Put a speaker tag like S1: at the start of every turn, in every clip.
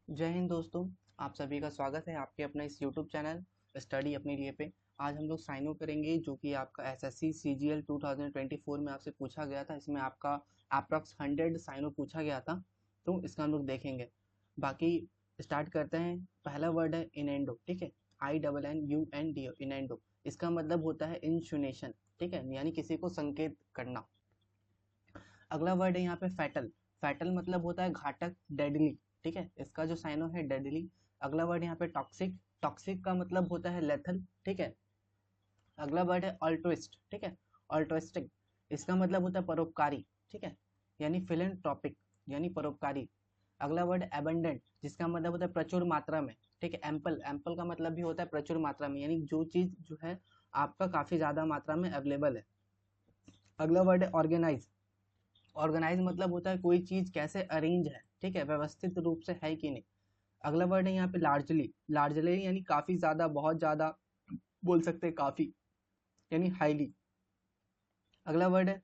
S1: जय हिंद दोस्तों। आप सभी का स्वागत है आपके अपना इस YouTube चैनल स्टडी अपने लिए पे। आज हम लोग साइन अप करेंगे जो कि आपका एसएससी सीजीएल 2024 में आपसे पूछा गया था। इसमें आपका अप्रॉक्स 100 साइन अप पूछा गया था, तो इसका हम लोग देखेंगे। बाकी स्टार्ट करते हैं। पहला वर्ड है इनेंडो, ठीक है। INNUNDO, इनेंडो। इसका मतलब होता है इंशुनेशन, ठीक है, यानी किसी को संकेत करना। अगला वर्ड है यहाँ पे फैटल। फैटल मतलब होता है घातक, डेडली, ठीक है। इसका जो साइनो है डेडली। अगला वर्ड यहाँ पे टॉक्सिक। टॉक्सिक का मतलब होता है लेथल, ठीक है। अगला वर्ड है अल्ट्रुइस्ट, ठीक है। अल्ट्रुइस्टिक, इसका मतलब होता है परोपकारी, ठीक है, यानी फिलेंथ्रोपिक, यानी परोपकारी। अगला वर्ड है एबंडेंट, जिसका मतलब होता है प्रचुर मात्रा में, ठीक है। एम्पल, एम्पल का मतलब भी होता है प्रचुर मात्रा में, यानी जो चीज जो है आपका काफी ज्यादा मात्रा में अवेलेबल है। अगला वर्ड है ऑर्गेनाइज। ऑर्गेनाइज मतलब होता है कोई चीज कैसे अरेंज है, ठीक है, व्यवस्थित रूप से है कि नहीं। अगला वर्ड है यहाँ पे लार्जली। लार्जली यानी काफी ज्यादा, बहुत ज्यादा, बोल सकते हैं काफी, यानी हाईली। अगला वर्ड है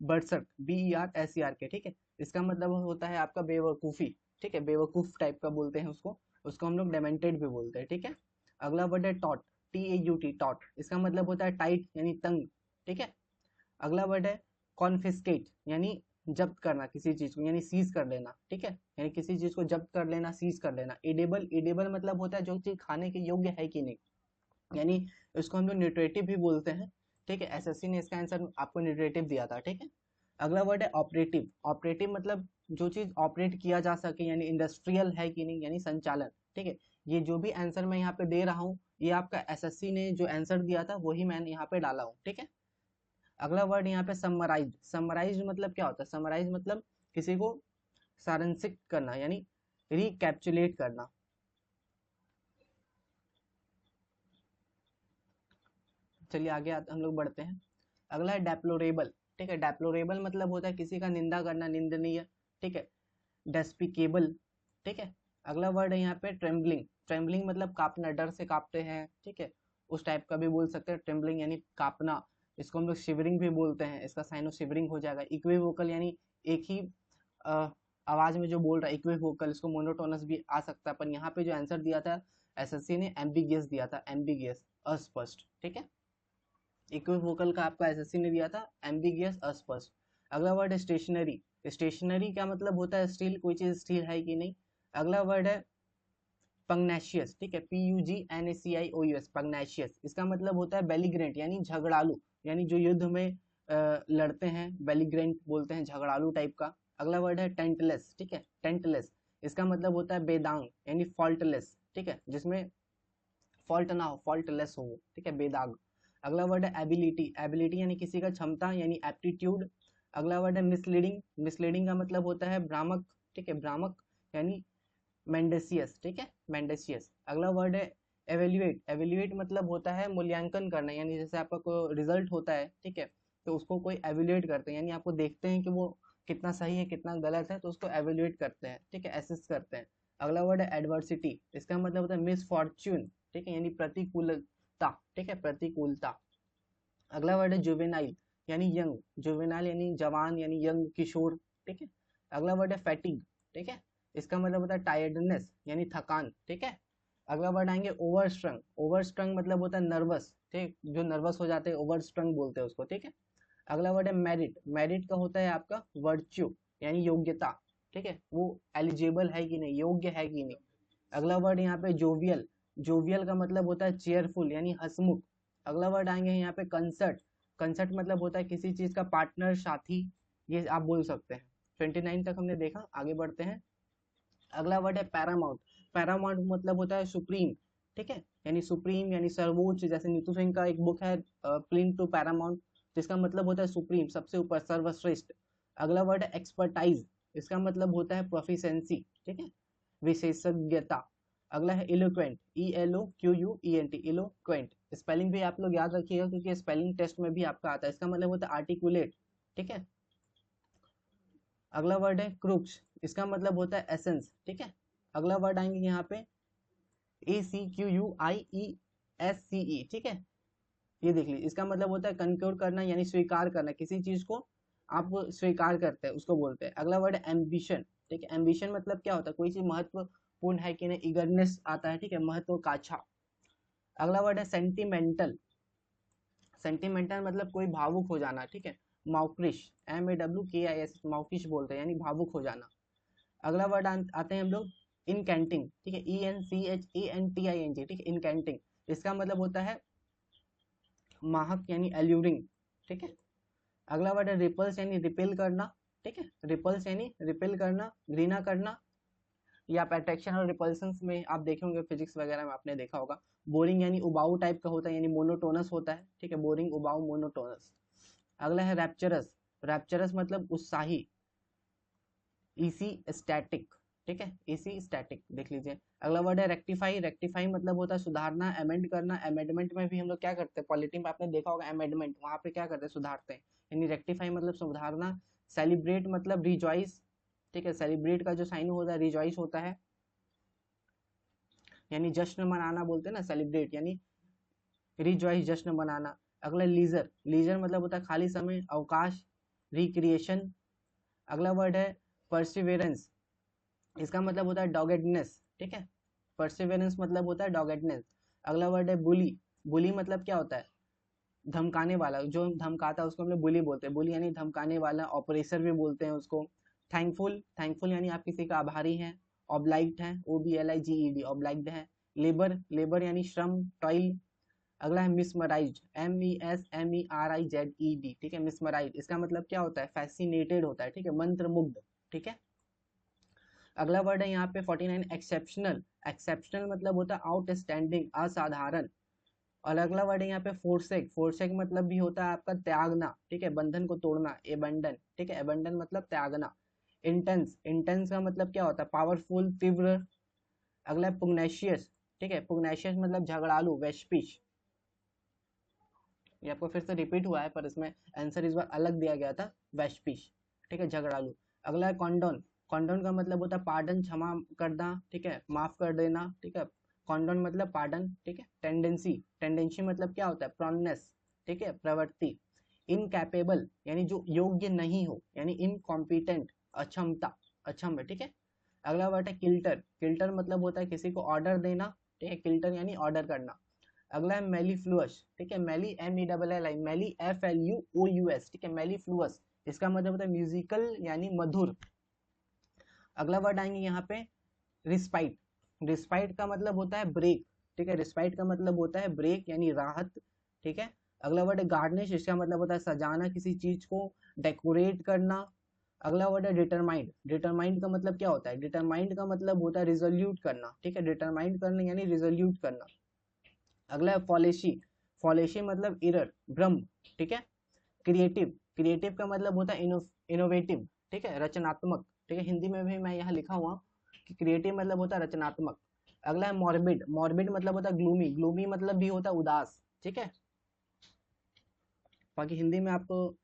S1: बर्सक, BERSERK, ठीक है। इसका मतलब होता है आपका बेवकूफी, ठीक है, बेवकूफ टाइप का बोलते हैं उसको। उसको हम लोग डेमेंटेड भी बोलते हैं, ठीक है। अगला वर्ड है टॉट, TAUT, टॉट। इसका मतलब होता है टाइट, यानी तंग, ठीक है। अगला वर्ड है कॉन्फिस्केट, यानी जब्त करना किसी चीज को, यानी सीज कर लेना, ठीक है, यानी किसी चीज को जब्त कर लेना, सीज कर लेना। एडेबल, एडेबल मतलब होता है जो चीज खाने के योग्य है कि नहीं, यानी इसको हम लोग न्यूट्रेटिव भी बोलते हैं, ठीक है। एसएससी ने इसका आंसर आपको न्यूट्रेटिव दिया था, ठीक है। अगला वर्ड है ऑपरेटिव। ऑपरेटिव मतलब जो चीज ऑपरेट किया जा सके, यानी इंडस्ट्रियल है कि नहीं, यानी संचालन, ठीक है। ये जो भी आंसर मैं यहाँ पे दे रहा हूँ, ये आपका एसएससी ने जो आंसर दिया था वही मैंने यहाँ पे डाला हूँ, ठीक है। अगला वर्ड यहाँ पे समराइज। समराइज मतलब क्या होता है? समराइज मतलब किसी को सारांशित करना, यानी रिकैप्चुलेट करना। चलिए आगे हम लोग बढ़ते हैं। अगला है डेप्लोरेबल, ठीक है। डेप्लोरेबल मतलब होता है किसी का निंदा करना, निंदनीय, ठीक है। डेस्पिकेबल, ठीक है। अगला वर्ड है यहाँ पे ट्रेम्बलिंग। ट्रेम्बलिंग मतलब कांपना, डर से कांपते हैं, ठीक है, उस टाइप का भी बोल सकते हैं। ट्रेम्बलिंग यानी कांपना। इसको हम लोग शिवरिंग भी बोलते हैं, इसका साइनो शिवरिंग हो जाएगा। इक्विवोकल यानी एक ही अ, आवाज में जो बोल रहा है, इक्विवोकल। इसको मोनोटोनस भी आ सकता है, पर यहाँ पे जो आंसर दिया था एसएससी ने एम्बिगियस दिया था, एम्बिगियस, अस्पष्ट, ठीक है। इक्विवोकल का आपका एसएससी ने दिया था एम्बिगियस, अस्पष्ट। अगला वर्ड है स्टेशनरी। स्टेशनरी का मतलब होता है स्टील, कोई चीज स्टील है कि नहीं। अगला वर्ड है पग्नेशियस, ठीक है, PUGNACIOUS, पग्नेशियस। इसका मतलब होता है बेलिग्रेंट, यानी झगड़ालू, यानी जो युद्ध में लड़ते हैं, बेलिग्रेंट बोलते हैं, झगड़ालू टाइप का। अगला वर्ड है टेंटलेस, ठीक है, टेंटलेस। इसका मतलब होता है बेदांग, यानी फॉल्टलेस, ठीक है, जिसमें फॉल्ट ना हो, फॉल्टलेस हो, ठीक है, बेदाग। अगला वर्ड है एबिलिटी। एबिलिटी यानी किसी का क्षमता, यानी एप्टीट्यूड। अगला वर्ड है मिसलीडिंग। मिसलीडिंग का मतलब होता है भ्रामक, ठीक है, भ्रामक, यानी मेंडेसियस, ठीक है, मेंडेसियस। अगला वर्ड है एवेल्युएट। एवेल्युएट मतलब होता है मूल्यांकन करना, यानी जैसे आपका कोई रिजल्ट होता है, ठीक है, तो उसको कोई एवेल्युएट करते हैं, यानी आपको देखते हैं कि वो कितना सही है कितना गलत है, तो उसको एवेल्युएट करते हैं, ठीक है, असेस करते हैं। अगला वर्ड है एडवर्सिटी। इसका मतलब होता है मिसफॉर्च्यून, ठीक है, यानी प्रतिकूलता, ठीक है, प्रतिकूलता। अगला वर्ड है जुवेनाइल, यानी यंग। जुवेनाइल यानी जवान, यानी यंग, किशोर, ठीक है। अगला वर्ड है फैटिग, ठीक है, इसका मतलब होता है टायर्डनेस, यानी थकान, ठीक है। अगला वर्ड आएंगे ओवरस्ट्रंग। ओवरस्ट्रंग मतलब होता है नर्वस, ठीक, जो नर्वस हो जाते हैं ओवरस्ट्रंग बोलते हैं उसको, ठीक है। अगला वर्ड है मेरिट। मेरिट का होता है आपका वर्च्यू, यानी योग्यता, ठीक है, वो एलिजिबल है कि नहीं, योग्य है कि नहीं। अगला वर्ड यहाँ पे जोवियल। जोवियल का मतलब होता है चेयरफुल, यानी हंसमुख। अगला वर्ड आएंगे यहाँ पे कंसर्ट। कंसर्ट मतलब होता है किसी चीज का पार्टनर, साथी, ये आप बोल सकते हैं। 29 तक हमने देखा, आगे बढ़ते हैं। अगला वर्ड है पैरामाउंट। पैरामाउंट मतलब होता है सुप्रीम, ठीक है, यानी सुप्रीम, यानी सर्वोच्च। जैसे नीतू सिंह का एक बुक है क्लीन टू पैरामाउंट, जिसका मतलब होता है सुप्रीम, सबसे ऊपर, सर्वश्रेष्ठ। अगला वर्ड है एक्सपर्टाइज। इसका मतलब होता है प्रोफिशिएंसी, ठीक है, विशेषज्ञता। अगला है इलोक्वेंट, ELOQUENT, इलोक्वेंट। स्पेलिंग भी आप लोग याद रखिएगा क्योंकि स्पेलिंग टेस्ट में भी आपका आता है। इसका मतलब होता है आर्टिकुलेट, ठीक है। अगला वर्ड है क्रूक्स। इसका मतलब होता है एसेंस, ठीक है। अगला वर्ड आएंगे यहाँ पे ACQUIESCE, ठीक है, ये देख लीजिए। इसका मतलब होता है कंक्योर करना, यानी स्वीकार करना, किसी चीज को आप स्वीकार करते हैं उसको बोलते हैं। अगला वर्ड है एम्बिशन, ठीक है। एम्बिशन मतलब क्या होता है? कोई चीज महत्व पूर्ण है कि नहीं, ईगरनेस आता है, ठीक है, महत्वाकांक्षा। अगला वर्ड है सेंटिमेंटल। सेंटिमेंटल मतलब कोई भावुक हो जाना, ठीक है, माउक्रिश, MAWKIS, माउकिश बोलते हैं, यानी भावुक हो जाना। अगला वर्ड आते हैं हम लोग इनकैंटिंग, ठीक है, ENCHANTING, ठीक है, इनकैंटिंग। इसका मतलब होता है माहक यानी एल्यूरिंग, ठीक है। अगला वर्ड है रिपल्स यानी रिपेल करना, ठीक है, रिपल्स यानी रिपेल करना, घृणा करना, या आप अट्रैक्शन और रिपल्सन में आप देखे होंगे फिजिक्स वगैरह में आपने देखा होगा। बोरिंग यानी उबाऊ टाइप का होता है, यानी मोनोटोनस होता है, ठीक है, बोरिंग, उबाऊ, मोनोटोनस। अगला है रैप्चरस। रैप्चरस मतलब उत्साही, इसी स्टैटिक, ठीक है, इसी स्टैटिक देख लीजिए। अगला वर्ड है रेक्टिफाई। रेक्टिफाई मतलब होता है सुधारना, अमेंड करना। अमेंडमेंट में भी हम लोग क्या करते हैं, पॉलिटी में आपने देखा होगा अमेंडमेंट, वहां पे क्या करते हैं, सुधारते हैं, यानी रेक्टिफाई मतलब सुधारना। सेलिब्रेट मतलब रिजॉइस, ठीक है, सेलिब्रेट का जो साइन होता है रिजॉइस होता है, यानी जश्न मनाना बोलते हैं ना, सेलिब्रेट यानी रिजॉइस, जश्न मनाना। अगला लीजर। लीजर मतलब होता है खाली समय, अवकाश, रिक्रिएशन। अगला वर्ड है परसिवेरेंस। इसका मतलब होता है डॉगेडनेस, ठीक है, परसिवेरेंस मतलब होता है डॉगेडनेस। अगला वर्ड है बुली। बुली मतलब क्या होता है, धमकाने वाला, जो धमकाता है उसको हम लोग बुली बोलते हैं, बुली यानी धमकाने वाला, ऑपरेसर भी बोलते हैं उसको। थैंकफुल। थैंकफुल यानी आप किसी का आभारी हैं। ऑब्लाइक्ड है, OBLIGED, ऑब्लाइक्ड है। लेबर। लेबर यानी श्रम, टॉयल। अगला है मिसमराइज्ड, MESMERIZED, ठीक है, मिसमराइज। इसका मतलब क्या होता है, फैसिनेटेड होता है, ठीक है, मंत्रमुग्ध, ठीक है। अगला वर्ड है यहाँ पे 49 एक्सेप्शनल। एक्सेप्शनल मतलब होता है आउटस्टैंडिंग, असाधारण। और अगला वर्ड है यहाँ पे फोरसेक। फोरसेक मतलब भी होता है आपका त्यागना, ठीक है, बंधन को तोड़ना, एबंडन, ठीक है, एबंडन मतलब त्यागना। इंटेंस। इंटेंस का मतलब क्या होता है, पावरफुल, तीव्र। अगला है पुग्नेशियस, ठीक है, पुग्नेशियस मतलब झगड़ालू, वेस्पिश। ये आपको फिर से रिपीट हुआ है पर इसमें आंसर इस बार अलग दिया गया था, वेस्पिश, ठीक है, झगड़ालू। अगला है कॉन्डोन। कॉन्डोन का मतलब होता है पार्डन, क्षमा करना, ठीक है, माफ कर देना, ठीक है, कॉन्डोन मतलब पार्डन, ठीक है। टेंडेंसी। टेंडेंसी मतलब क्या होता है, प्रॉन्नेस, ठीक है, प्रवृत्ति। इनकैपेबल यानी जो योग्य नहीं हो, यानी इनकॉम्पिटेंट, अक्षमता, अक्षम, ठीक है। अगला वर्ड है किल्टर। किल्टर मतलब होता है किसी को ऑर्डर देना, ठीक है, किल्टर यानी ऑर्डर करना। अगला है मेलीफ्लुअस, ठीक है, मेली, MELLI, मेली, FLUOUS, ठीक है, मेलीफ्लुअस। इसका मतलब होता है म्यूजिकल यानी मधुर। अगला वर्ड आएंगे यहाँ पे रिस्पाइट। रिस्पाइट का मतलब होता है ब्रेक, ठीक है, रिस्पाइट का मतलब होता है ब्रेक यानी राहत, ठीक है। अगला वर्ड है गार्निश। इसका मतलब होता है सजाना किसी चीज को, डेकोरेट करना। अगला वर्ड है डिटरमाइंड। डिटरमाइंड का मतलब क्या होता है, डिटरमाइंड का मतलब होता है रिजोल्यूट करना, ठीक है, डिटरमाइंड करना यानी रिजोल्यूट करना। अगला है फॉलेशी। फॉलेशी मतलब इरर, भ्रम, ठीक है। क्रिएटिव। क्रिएटिव का मतलब होता है इनोवेटिव, ठीक है, रचनात्मक, ठीक है, हिंदी में भी मैं यहाँ लिखा हुआ कि क्रिएटिव मतलब होता है रचनात्मक। अगला है मॉर्बिड। मॉर्बिड मतलब होता है ग्लूमी। ग्लूमी मतलब भी होता है उदास, ठीक है। बाकी हिंदी में आपको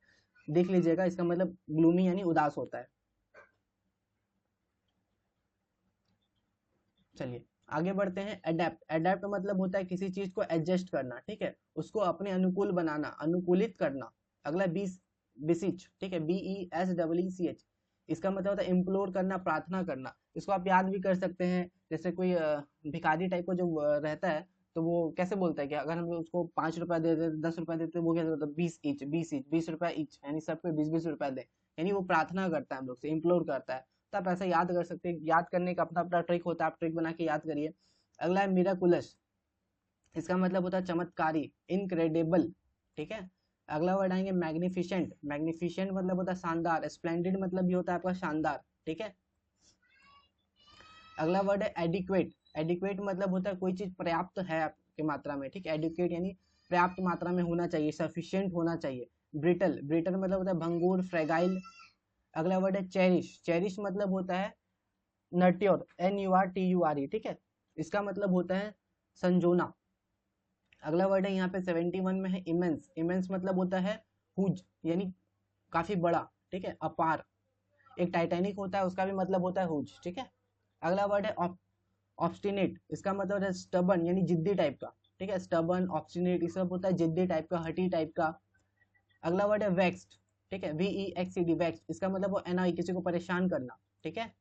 S1: देख लीजिएगा, इसका मतलब ग्लूमी यानी उदास होता है। चलिए आगे बढ़ते हैं। अडेप्ट। अडेप्ट मतलब होता है किसी चीज को एडजस्ट करना, ठीक है, उसको अपने अनुकूल बनाना, अनुकूलित करना। अगला बीस, बिसिच, ठीक है, BESEECH। इसका मतलब होता है इम्प्लोर करना, प्रार्थना करना। इसको आप याद भी कर सकते हैं, जैसे कोई भिखारी टाइप का जो रहता है, तो वो कैसे बोलता है कि अगर हम उसको 5 रुपया दे दे, 10 रुपया देते, वो क्या बोलता है, 20 ईच, 20 ईच, 20 रुपया ईच, यानी सबको 20-20 रुपया दे, यानी वो प्रार्थना करता है हम लोग से, इम्प्लोर करता है। तो आप ऐसा याद कर सकते हैं, याद करने का अपना अपना ट्रिक होता है, आप ट्रिक बना के याद करिए। अगला है मिराकुलस। इसका मतलब होता है चमत्कारी, इनक्रेडिबल, ठीक है। अगला वर्ड आएंगे मैग्निफिशेंट। मैग्निफिशेंट मतलब होता है शानदार। स्प्लेंडेड मतलब भी होता है आपका शानदार, ठीक है। अगला वर्ड है एडिक्वेट। एडिक्वेट मतलब होता है कोई चीज पर्याप्त है आपकी मात्रा में, ठीक है, एडिक्वेट यानी पर्याप्त मात्रा में होना चाहिए, सफिशियंट होना चाहिए। ब्रिटल। ब्रिटल मतलब होता है भंगुर, फ्रेगाइल। अगला वर्ड है चेरिश। चेरिश मतलब होता है नट्योर, NURTURE, ठीक है, इसका मतलब होता है संजोना। अगला वर्ड है यहाँ पे 71 में है इमेंस। इमेंस मतलब होता है हुज, यानी काफी बड़ा, ठीक है, अपार। एक टाइटैनिक होता है, उसका भी मतलब होता है हुज, ठीक है। अगला वर्ड है ऑब्स्टिनेट। इसका मतलब है स्टबन यानी जिद्दी टाइप का, ठीक है, स्टबन, ऑब्स्टिनेट, इसका होता है जिद्दी टाइप का, हटी टाइप का। अगला वर्ड है वेक्स्ड, ठीक है, VEXED, वेक्स्ड। इसका मतलब वो एनॉय, किसी को परेशान करना, ठीक है।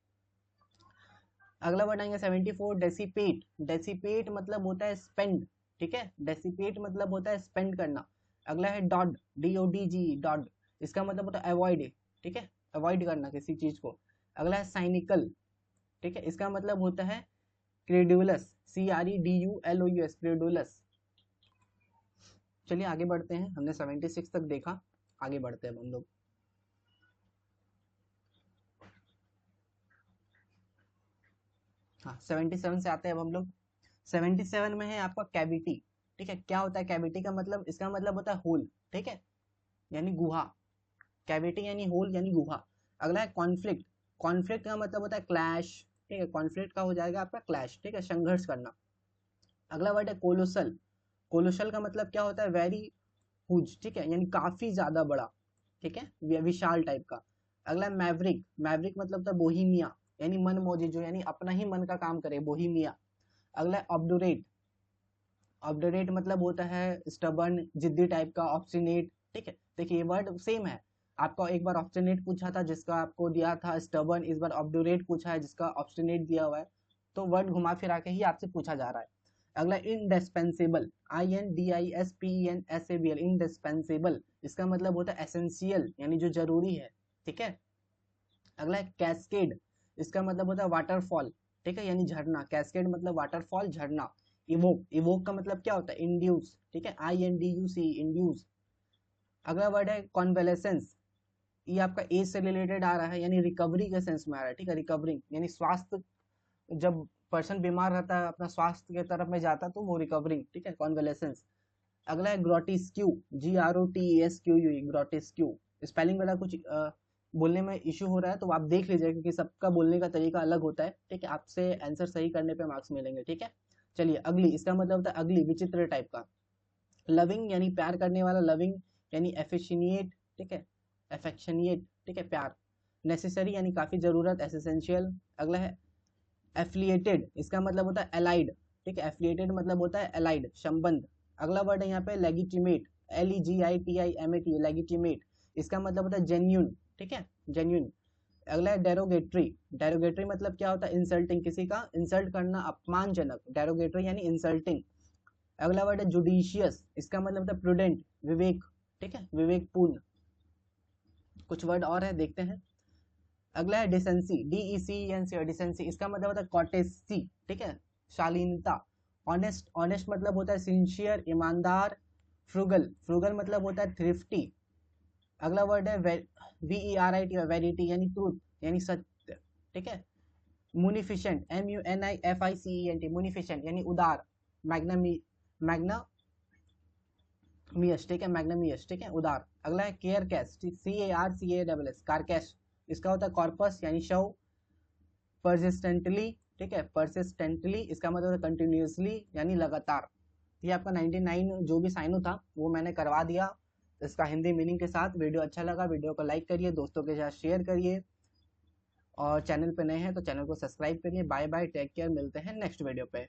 S1: अगला वर्ड आएंगे 74 डेसिपेट। डेसिपेट मतलब होता है स्पेंड, ठीक है, डेसिपेट मतलब होता है स्पेंड करना। अगला है डॉड, DODG, डॉड, इसका मतलब होता है अवॉइड, ठीक है, अवॉइड करना किसी चीज को। अगला है साइनिकल, ठीक है, इसका मतलब होता है क्रेडुलस, CREDULOUS, क्रेडुलस। चलिए आगे बढ़ते हैं, हमने 76 तक देखा, आगे बढ़ते हैं हम लोग। हाँ 77 से आते हैं अब हम लोग। 77 में है आपका कैविटी, ठीक है, क्या होता है कैविटी का मतलब, इसका मतलब होता है होल, ठीक है, यानी गुहा, कैविटी यानी होल यानी गुहा। अगला है कॉन्फ्लिक्ट। कॉन्फ्लिक्ट का मतलब होता है क्लैश, ठीक है, कॉन्फ्लिक्ट का हो जाएगा आपका क्लैश, ठीक है, संघर्ष करना। अगला वर्ड है कोलोसल। कोलोसल का मतलब क्या होता है, वेरी हुज, ठीक है, यानी काफी ज्यादा बड़ा, ठीक है, विशाल टाइप का। अगला है मैवरिक। मैवरिक मतलब होता है बोहिमिया, यानी मन मौजी, जो यानी अपना ही मन का काम करे, बोहिमिया। अगला है ऑब्डुरेट। ऑब्डुरेट मतलब होता है स्टबर्न, जिद्दी टाइप का, ऑब्स्टिनेट, ठीक है। देखिए ये वर्ड सेम है, आपका एक बार ऑब्स्टिनेट पूछा था जिसका आपको दिया था स्टबर्न, इस बार ऑब्डुरेट पूछा है जिसका ऑब्स्टिनेट दिया हुआ है, तो वर्ड घुमा फिरा के ही आपसे पूछा जा रहा है। अगला इंडिस्पेंसेबल, INDISPENSABL, इंडिस्पेंसेबल, इसका मतलब होता है एसेंशियल, यानी जो जरूरी है, ठीक है। अगला है कैस्केड, इसका मतलब होता है वाटरफॉल, ठीक है, यानी झरना, कैस्केड मतलब वाटरफॉल, झरना। इवोक, इवोक का मतलब क्या होता है, इंड्यूस, ठीक है, INDUC, इंड्यूस। अगला वर्ड है कॉन्वेलेसेंस, ये आपका एज से रिलेटेड आ रहा है, यानी रिकवरी के सेंस में आ रहा है, ठीक है, रिकवरिंग यानी स्वास्थ्य, जब पर्सन बीमार रहता है अपना स्वास्थ्य के तरफ में जाता है तो वो रिकवरिंग, ठीक है, कॉन्वेलेसेंस। अगला है ग्रोटिस्क्यू, GROTESQUE, ग्रोटिस्क्यू। स्पेलिंग वाला कुछ बोलने में इशू हो रहा है तो आप देख लीजिएगा, क्योंकि सबका बोलने का तरीका अलग होता है, ठीक है, आपसे आंसर सही करने पे मार्क्स मिलेंगे, ठीक है। चलिए अगली, इसका मतलब होता है अगली, विचित्र टाइप का। लविंग यानी प्यार करने वाला, लविंग यानी एफिशिएट, ठीक है, एफेक्शनिएट, ठीक है, प्यार। नेसेसरी यानी काफी जरूरत, एसेंशियल। अगला है एफिलिएटेड, इसका मतलब होता है एलाइड, ठीक है, एफिलिएटेड मतलब होता है एलाइड, संबंध। अगला वर्ड है यहाँ पे लेगिटिमेट, LEGITIMATE, लेगिटिमेट, इसका मतलब होता है जेन्यून, ठीक है, जेन्यून। अगला है डेरोगेटरी। डेरोगेटरी मतलब क्या होता है, इंसल्टिंग, किसी का इंसल्ट करना, अपमानजनक, डेरोगेटरी यानी इंसल्टिंग। अगला वर्ड है जुडिशियस, इसका मतलब होता है प्रूडेंट, विवेक, ठीक है, विवेकपूर्ण। कुछ वर्ड और है, देखते हैं। अगला है डिसेंसी, DECENC, डिसेंसी, इसका मतलब होता है कॉटेसी, ठीक है, शालीनता। ऑनेस्ट, ऑनेस्ट मतलब होता है सिंसियर, ईमानदार। फ्रुगल, फ्रुगल मतलब होता है थ्रिफ्टी। अगला वर्ड है VERIT, वेरिटी यानी ट्रूथ, यानी सत्य, ठीक है। मुनिफिशेंट, MUNIFICENT, मुनिफिशेंट यानी उदार। मैग्नामी, मैग्नामियस, ठीक है, मैग्नामियस, ठीक है, उदार। अगला है केयर कैश, CARCASS, कारकैश, इसका होता है कॉर्पस यानी शव। परसिस्टेंटली, ठीक है, परसिस्टेंटली, इसका मतलब कंटिन्यूसली यानी लगातार। ये आपका 99 जो भी साइनो था वो मैंने करवा दिया इसका हिंदी मीनिंग के साथ। वीडियो अच्छा लगा, वीडियो को लाइक करिए, दोस्तों के साथ शेयर करिए, और चैनल पे नए हैं तो चैनल को सब्सक्राइब करिए। बाय बाय, टेक केयर, मिलते हैं नेक्स्ट वीडियो पे।